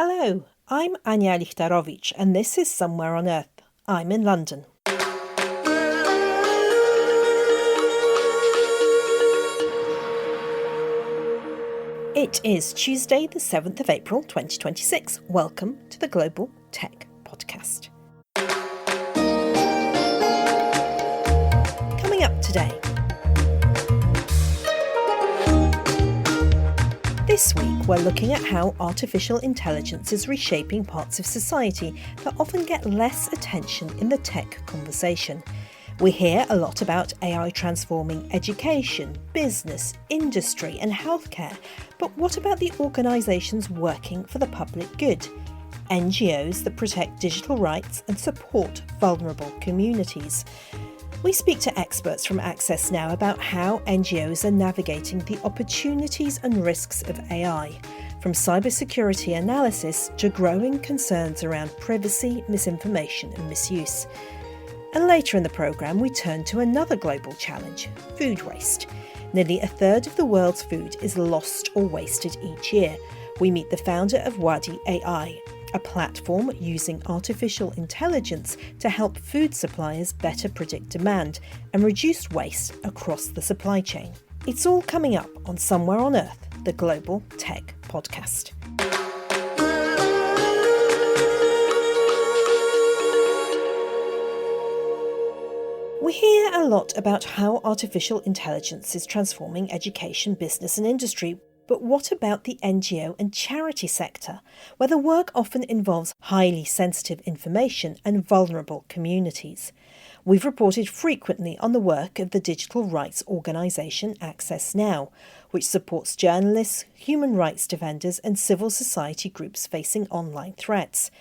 Hello, I'm Ania Lichtarowicz and this is Somewhere on Earth. I'm in London. It is Tuesday the 7th of April 2026. Welcome to the Global Tech Podcast. Coming up today. This week, we're looking at how artificial intelligence is reshaping parts of society that often get less attention in the tech conversation. We hear a lot about AI transforming education, business, industry and healthcare, but what about the organisations working for the public good? NGOs that protect digital rights and support vulnerable communities. We speak to experts from Access Now about how NGOs are navigating the opportunities and risks of AI, from cybersecurity analysis to growing concerns around privacy, misinformation and misuse. And later in the programme, we turn to another global challenge, food waste. Nearly a third of the world's food is lost or wasted each year. We meet the founder of WadyAI, a platform using artificial intelligence to help food suppliers better predict demand and reduce waste across the supply chain. It's all coming up on Somewhere on Earth, the Global Tech Podcast. We hear a lot about how artificial intelligence is transforming education, business and industry. But what about the NGO and charity sector, where the work often involves highly sensitive information and vulnerable communities? We've reported frequently on the work of the digital rights organisation Access Now, which supports journalists, human rights defenders and civil society groups facing online threats.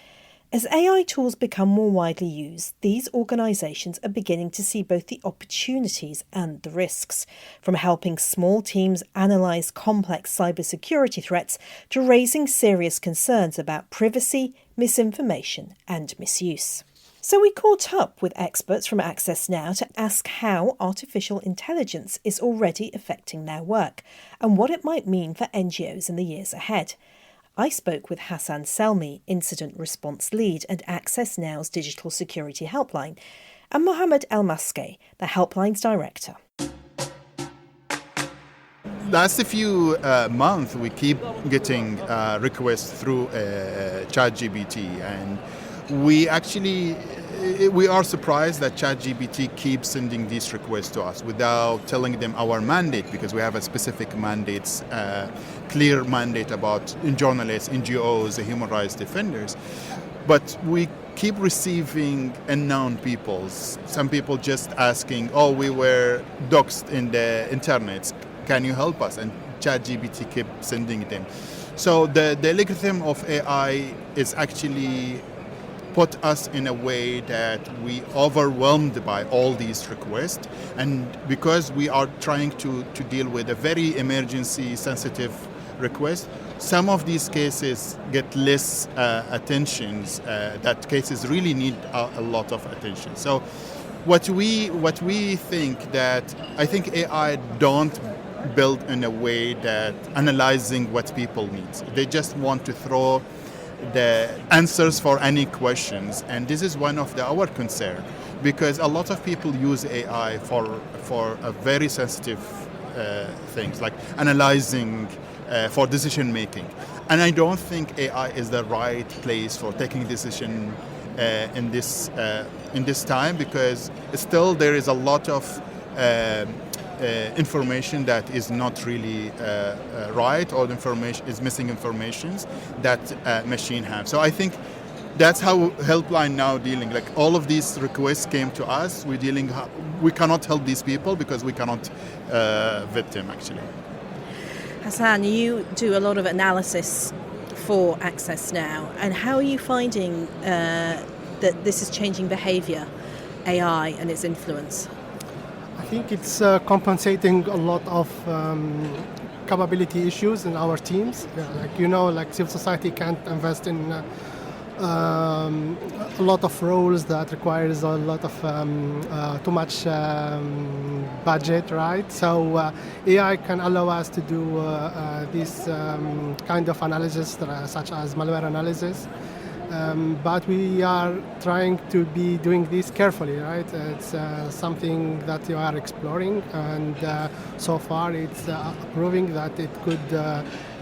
As AI tools become more widely used, these organisations are beginning to see both the opportunities and the risks, from helping small teams analyse complex cybersecurity threats to raising serious concerns about privacy, misinformation and misuse. So we caught up with experts from Access Now to ask how artificial intelligence is already affecting their work and what it might mean for NGOs in the years ahead. I spoke with Hassan Selmi, Incident Response Lead at Access Now's Digital Security Helpline, and Mohammed El Maskey, the helpline's director. Last few months, we keep getting requests through ChatGPT, and we are surprised that ChatGPT keeps sending these requests to us without telling them our mandate, because we have a specific mandate, clear mandate about journalists, NGOs, human rights defenders. But we keep receiving unknown people. Some people just asking, we were doxed in the internet. Can you help us? And ChatGPT kept sending them. So the algorithm of AI is actually put us in a way that we overwhelmed by all these requests, and because we are trying to deal with a very emergency sensitive request, some of these cases get less attention. That cases really need a lot of attention. So what we think that I think AI don't build in a way that analyzing what people need. They just want to throw the answers for any questions, and this is one of our concern, because a lot of people use AI for a very sensitive things like analyzing for decision making, and I don't think AI is the right place for taking decision in this time, because still there is a lot of information that is not really right, or information is missing informations that machine have. So I think that's how Helpline now dealing. Like all of these requests came to us. We cannot help these people because we cannot vet them actually. Hassan, you do a lot of analysis for Access Now, and how are you finding that this is changing behaviour, AI and its influence? I think it's compensating a lot of capability issues in our teams. Like civil society can't invest in a lot of roles that requires a lot of too much budget, right? So AI can allow us to do this kind of analysis, such as malware analysis. But we are trying to be doing this carefully, right? It's something that you are exploring, and so far it's proving that it could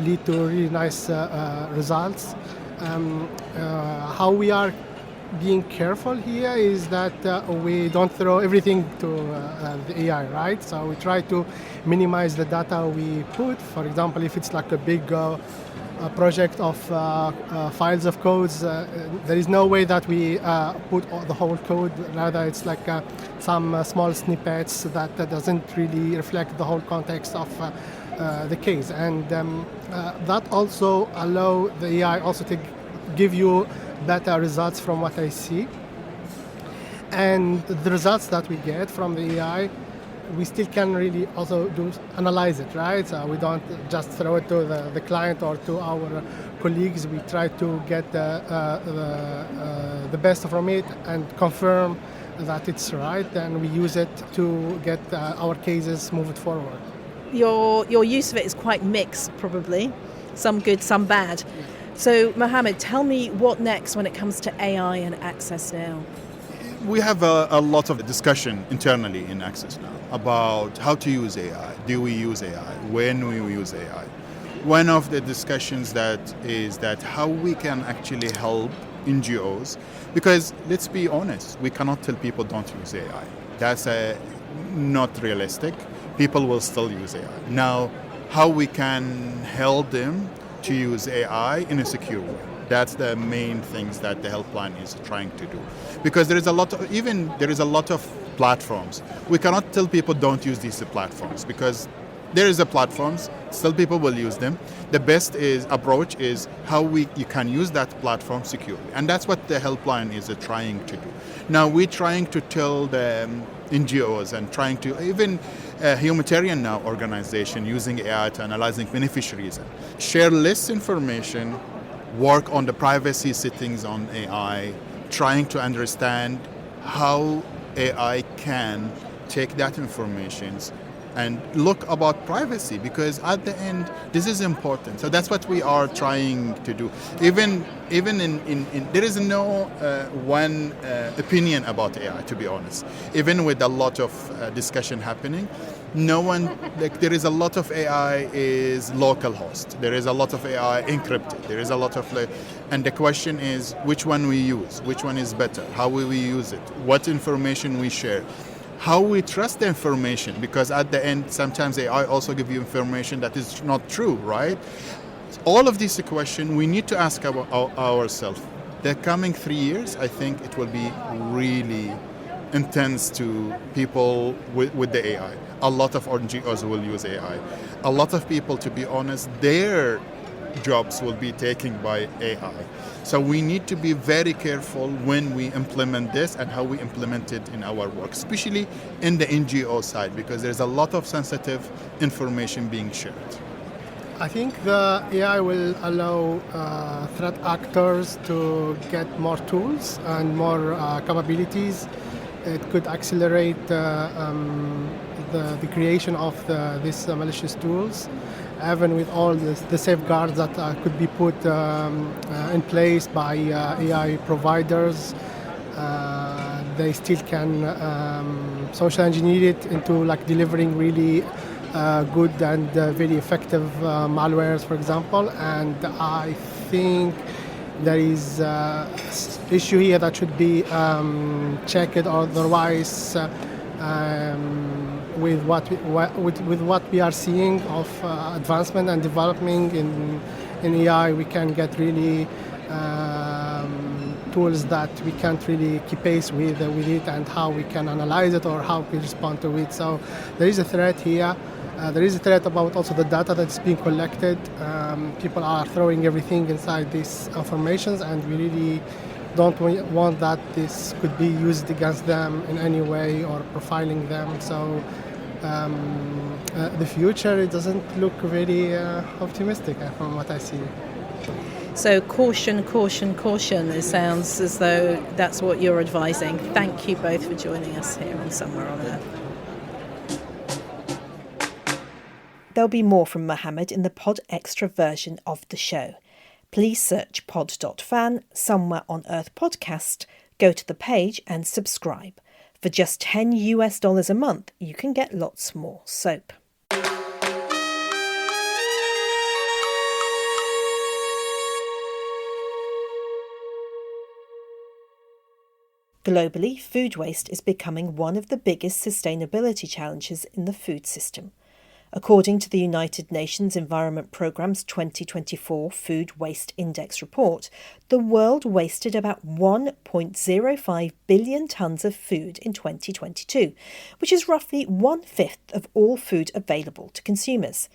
lead to really nice results. How we are being careful here is that we don't throw everything to the AI, right? So we try to minimize the data we put. For example, if it's like a big project of files of codes, there is no way that we put the whole code. Rather, it's like some small snippets that doesn't really reflect the whole context of the case. And that also allow the AI also to give you better results from what I see. And the results that we get from the AI, we still can really also analyze it, right? So we don't just throw it to the client or to our colleagues. We try to get the best from it and confirm that it's right, and we use it to get our cases moved forward. Your use of it is quite mixed, probably. Some good, some bad. So, Mohammed, tell me what next when it comes to AI and Access Now. We have a lot of discussion internally in Access Now about how to use AI. Do we use AI? When we use AI? One of the discussions that is that how we can actually help NGOs, because let's be honest, we cannot tell people don't use AI. That's not realistic. People will still use AI. Now, how we can help them to use AI in a secure way. That's the main things that the helpline is trying to do. Because there is a lot of platforms. We cannot tell people don't use these platforms because there is a platforms, still people will use them. The best approach is how you can use that platform securely. And that's what the helpline is trying to do. Now we're trying to tell the NGOs and trying to even humanitarian now organization using AI to analyzing beneficiaries, share less information, work on the privacy settings on AI, trying to understand how AI can take that information and look about privacy, because at the end this is important. So that's what we are trying to do. Even in there is no one opinion about AI, to be honest. Even with a lot of discussion happening, no one, like, there is a lot of AI is local host. There is a lot of AI encrypted. There is a lot of and the question is which one we use, which one is better, how will we use it, what information we share, how we trust the information, because at the end sometimes AI also give you information that is not true, right? All of these questions we need to ask ourselves. The coming 3 years, I think it will be really intense to people with the AI. A lot of NGOs will use AI. A lot of people, to be honest, their jobs will be taken by AI. So we need to be very careful when we implement this and how we implement it in our work, especially in the NGO side, because there's a lot of sensitive information being shared. I think the AI will allow threat actors to get more tools and more capabilities. It could accelerate the creation of these malicious tools, even with all the safeguards that could be put in place by AI providers. They still can social engineer it into like delivering really good and very effective malwares, for example. And I think there is an issue here that should be checked, or otherwise with what we are seeing of advancement and development in AI, we can get really tools that we can't really keep pace with it, and how we can analyze it or how we respond to it. So there is a threat here. There is a threat about also the data that's being collected. People are throwing everything inside these informations, and we really don't want that this could be used against them in any way or profiling them. So the future, it doesn't look very optimistic from what I see. So caution, caution, caution. It sounds as though that's what you're advising. Thank you both for joining us here on Somewhere on Earth. There'll be more from Mohammed in the Pod Extra version of the show. Please search pod.fan, Somewhere on Earth podcast, go to the page and subscribe. For just $10 a month, you can get lots more soap. Globally, food waste is becoming one of the biggest sustainability challenges in the food system. According to the United Nations Environment Programme's 2024 Food Waste Index report, the world wasted about 1.05 billion tonnes of food in 2022, which is roughly 1/5 of all food available to consumers.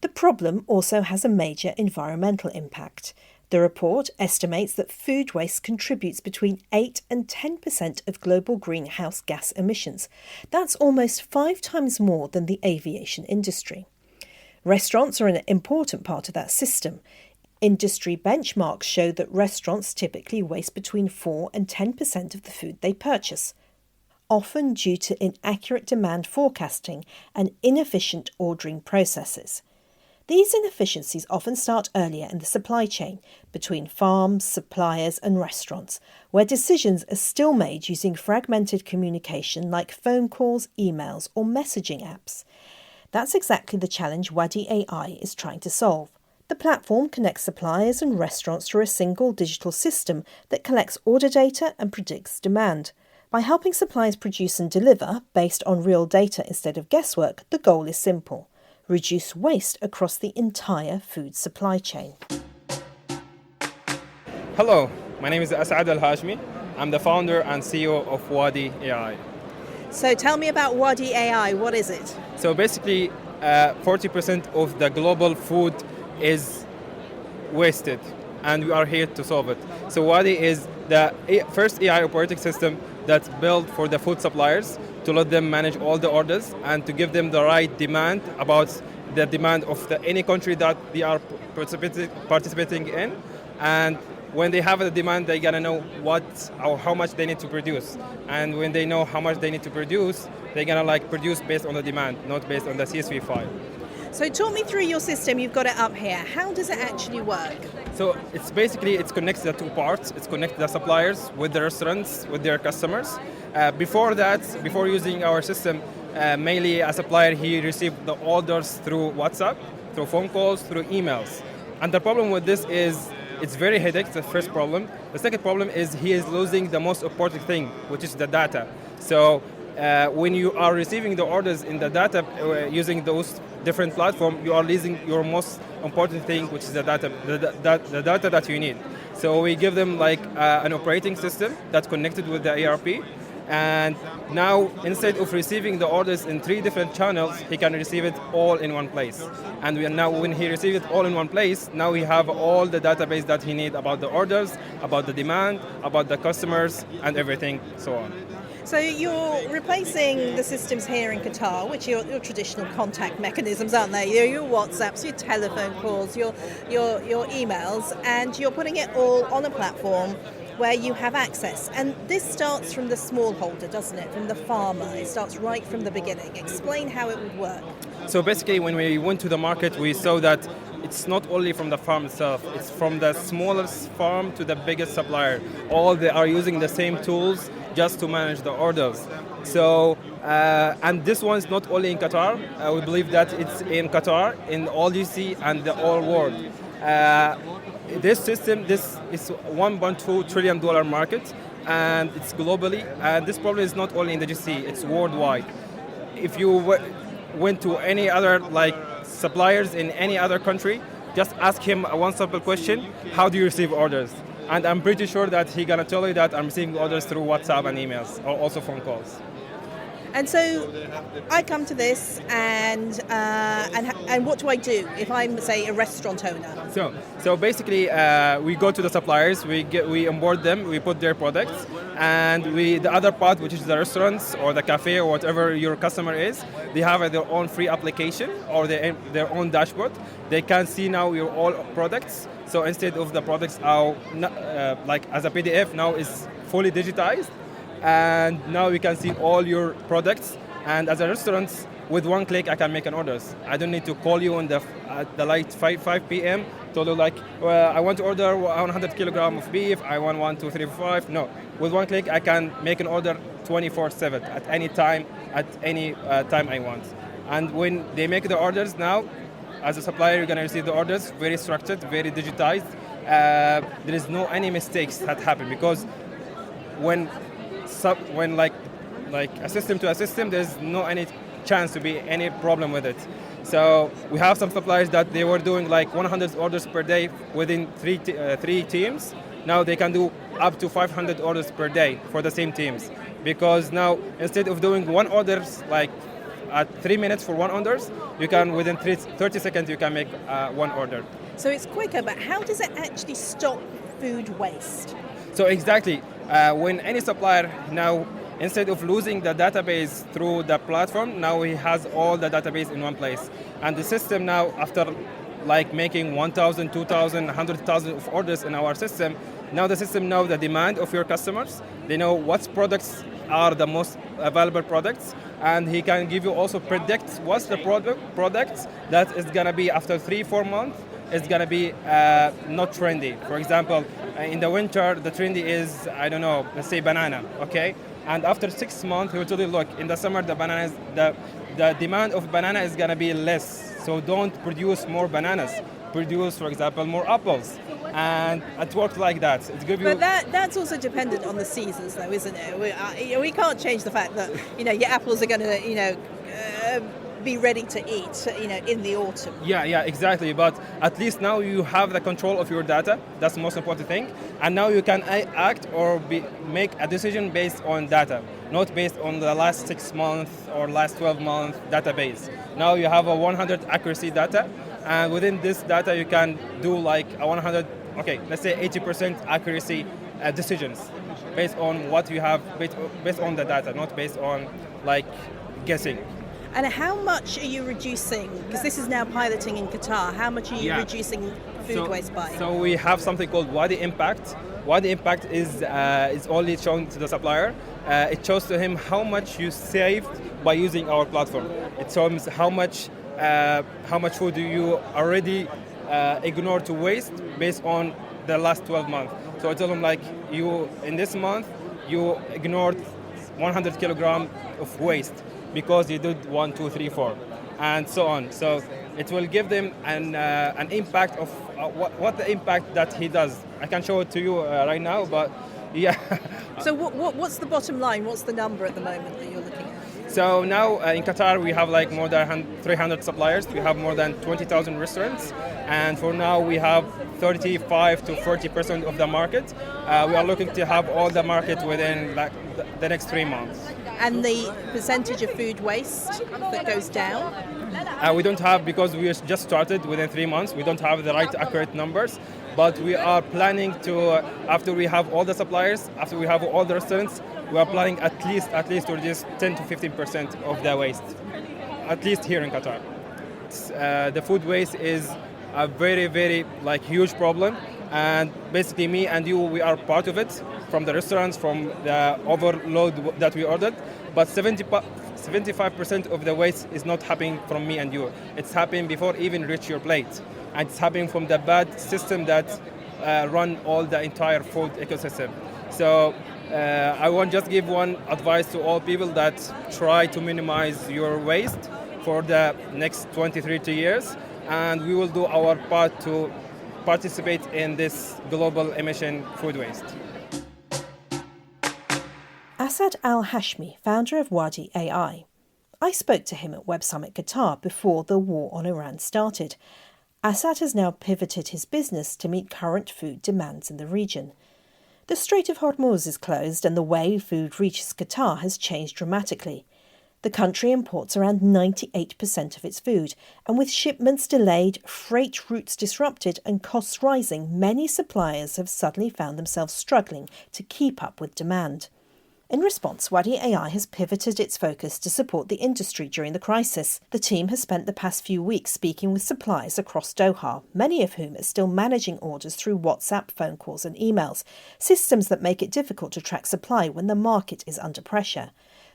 The problem also has a major environmental impact. The report estimates that food waste contributes between 8 and 10% of global greenhouse gas emissions. That's almost 5 times more than the aviation industry. Restaurants are an important part of that system. Industry benchmarks show that restaurants typically waste between 4 and 10% of the food they purchase, often due to inaccurate demand forecasting and inefficient ordering processes. These inefficiencies often start earlier in the supply chain, between farms, suppliers and restaurants, where decisions are still made using fragmented communication like phone calls, emails or messaging apps. That's exactly the challenge WadyAI is trying to solve. The platform connects suppliers and restaurants through a single digital system that collects order data and predicts demand. By helping suppliers produce and deliver based on real data instead of guesswork, the goal is simple: reduce waste across the entire food supply chain. Hello, my name is Asad Al-Hashmi. I'm the founder and CEO of WadyAI. So tell me about WadyAI. What is it? So basically, 40% of the global food is wasted, and we are here to solve it. So Wadi is the first AI operating system that's built for the food suppliers to let them manage all the orders and to give them the right demand about the demand of any country that they are participating in. And when they have the demand, they gotta know what or how much they need to produce. And when they know how much they need to produce, they're gonna produce based on the demand, not based on the CSV file. So talk me through your system. You've got it up here. How does it actually work? So it's connects the two parts. It's connects the suppliers with the restaurants, with their customers. Before using our system, mainly a supplier, he received the orders through WhatsApp, through phone calls, through emails. And the problem with this is it's very headache, the first problem. The second problem is he is losing the most important thing, which is the data. So when you are receiving the orders in the data using those different platforms, you are losing your most important thing, which is the data, the data that you need. So we give them an operating system that's connected with the ERP. And now, instead of receiving the orders in 3 different channels, he can receive it all in one place. And when he receives it all in one place, now we have all the database that he needs about the orders, about the demand, about the customers, and everything, so on. So you're replacing the systems here in Qatar, which are your traditional contact mechanisms, aren't they? Your WhatsApps, your telephone calls, your emails, and you're putting it all on a platform where you have access. And this starts from the smallholder, doesn't it? From the farmer. It starts right from the beginning. Explain how it would work. So basically, when we went to the market, we saw that it's not only from the farm itself, it's from the smallest farm to the biggest supplier. All they are using the same tools just to manage the orders. So, and this one's not only in Qatar. We believe that it's in Qatar, in all GC, and the whole world. This system, this is $1.2 trillion market, and it's globally. And this problem is not only in the GC; it's worldwide. If you went to any other suppliers in any other country, just ask him one simple question: how do you receive orders? And I'm pretty sure that he's gonna tell you that I'm receiving orders through WhatsApp and emails, or also phone calls. And so I come to this, and what do I do if I'm, say, a restaurant owner? So basically, we go to the suppliers, we onboard them, we put their products, and the other part, which is the restaurants or the cafe or whatever your customer is, they have their own free application or their own dashboard. They can see now your all products. So instead of the products like as a PDF, now is fully digitized, and now you can see all your products. And as a restaurant, with one click, I can make an orders. I don't need to call you at the late 5 p.m. Tell you like, I want to order 100 kilogram of beef. I want 1, 2, 3, 5. No, with one click, I can make an order 24/7 at any time time I want. And when they make the orders now, as a supplier, you're going to receive the orders very structured, very digitized. There is no any mistakes that happen, because when like a system to a system, there's no any chance to be any problem with it. So we have some suppliers that they were doing like 100 orders per day within three teams. Now they can do up to 500 orders per day for the same teams, because now instead of doing one orders like at 3 minutes for one orders, you can within 30 seconds you can make one order. So it's quicker, but how does it actually stop food waste? So exactly, when any supplier now, instead of losing the database through the platform, now he has all the database in one place. And the system now, after like making 1,000, 2,000, 100,000 of orders in our system, now the system knows the demand of your customers. They know what products are the most available products, and he can give you also predict what's the products that is gonna be after 3-4 months is gonna be not trendy. For example, in the winter, the trendy is, I don't know, let's say banana, okay? And after 6 months, he will tell you, look, in the summer, the demand of banana is gonna be less. So don't produce more bananas. Produce, for example, more apples. And it works like that. But that's also dependent on the seasons, though, isn't it? We can't change the fact that your apples are going to be ready to eat in the autumn. Yeah, exactly. But at least now you have the control of your data. That's the most important thing. And now you can act or make a decision based on data, not based on the last 6 months or last 12 month database. Now you have a 100 accuracy data. And within this data, you can do like a 100, let's say 80% accuracy decisions based on what you have, based on the data, not based on like guessing. And how much are you reducing? Because this is now piloting in Qatar. How much are you reducing food waste by? So we have something called Wadi Impact. Wadi Impact is only shown to the supplier. It shows to him how much you saved by using our platform. It shows how much food do you already ignore to waste based on the last 12 months. So I tell them like in this month you ignored 100 kilograms of waste because you did 1, 2, 3, 4, and so on. So it will give them an impact of what the impact that he does. I can show it to you right now, but yeah. So what's the bottom line? What's the number at the moment that you're looking at? So now in Qatar we have like more than 300 suppliers. We have more than 20,000 restaurants, and for now we have 35 to 40% of the market. We are looking to have all the market within like the next 3 months. And the percentage of food waste that goes down? We don't have, because we just started within 3 months. We don't have the right accurate numbers, but we are planning to, after we have all the suppliers, after we have all the restaurants, we are planning at least to reduce 10 to 15% of the waste, at least here in Qatar. The food waste is a very, very huge problem, and basically me and you, we are part of it, from the restaurants, from the overload that we ordered, but 75% of the waste is not happening from me and you. It's happening before even reach your plate, and it's happening from the bad system that run all the entire food ecosystem. So I want just give one advice to all people that try to minimize your waste for the next 20-30 years, and we will do our part to participate in this global emission food waste. Asad Al-Hashmi, founder of WadyAI. I spoke to him at Web Summit Qatar before the war on Iran started. Asad has now pivoted his business to meet current food demands in the region. The Strait of Hormuz is closed and the way food reaches Qatar has changed dramatically. The country imports around 98% of its food, and with shipments delayed, freight routes disrupted and costs rising, many suppliers have suddenly found themselves struggling to keep up with demand. In response, WadyAI has pivoted its focus to support the industry during the crisis. The team has spent the past few weeks speaking with suppliers across Doha, many of whom are still managing orders through WhatsApp, phone calls and emails, systems that make it difficult to track supply when the market is under pressure.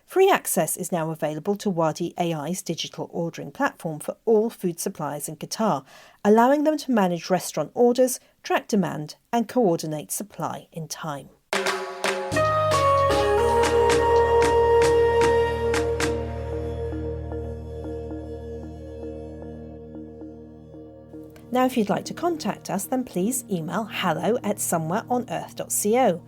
Free access is now available to WadyAI's digital ordering platform for all food suppliers in Qatar, allowing them to manage restaurant orders, track demand and coordinate supply in time. Now, if you'd like to contact us, then please email hello@somewhereonearth.co.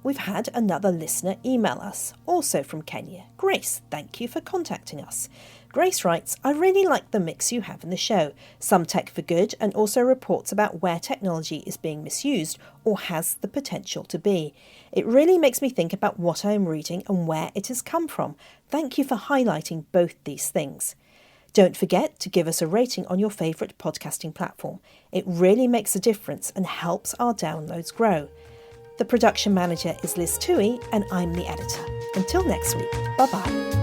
We've had another listener email us, also from Kenya. Grace, thank you for contacting us. Grace writes, I really like the mix you have in the show. Some tech for good and also reports about where technology is being misused or has the potential to be. It really makes me think about what I am reading and where it has come from. Thank you for highlighting both these things. Don't forget to give us a rating on your favourite podcasting platform. It really makes a difference and helps our downloads grow. The production manager is Liz Toohey and I'm the editor. Until next week, bye-bye.